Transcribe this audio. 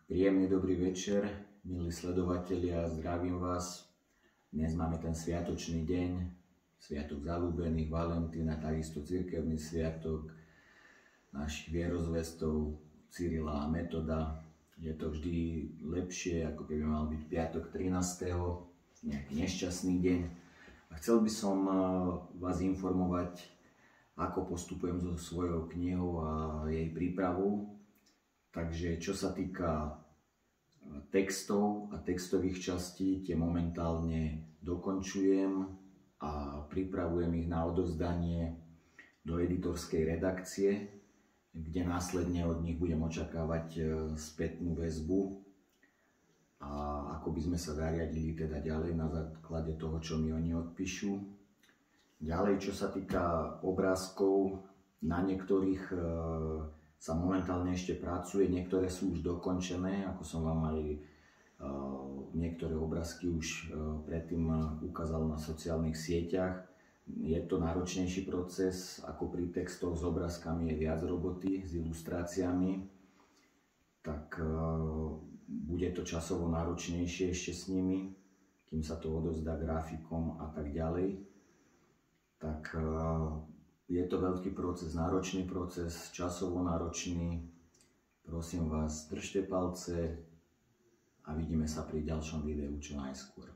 Príjemný dobrý večer, milí sledovatelia, zdravím vás. Dnes máme ten sviatočný deň, sviatok zalúbených, Valentína, takisto cirkevný sviatok našich vierozvestov Cyrila a Metoda. Je to vždy lepšie, ako keby mal byť piatok 13. nejaký nešťastný deň. A chcel by som vás informovať, ako postupujem so svojou knihou a jej prípravou. Takže čo sa týka textov a textových častí, tie momentálne dokončujem a pripravujem ich na odovzdanie do editorskej redakcie, kde následne od nich budem očakávať spätnú väzbu a ako by sme sa zariadili teda ďalej na základe toho, čo mi oni odpíšu. Ďalej, čo sa týka obrázkov, na niektorých sa momentálne ešte pracuje, niektoré sú už dokončené, ako som vám aj niektoré obrázky už predtým ukázal na sociálnych sieťach. Je to náročnejší proces, ako pri textoch s obrázkami je viac roboty, s ilustráciami, tak bude to časovo náročnejšie ešte s nimi, kým sa to odovzdá grafikom a tak ďalej. Tak je to veľký proces, náročný proces, časovo náročný. Prosím vás, držte palce a vidíme sa pri ďalšom videu čo najskôr.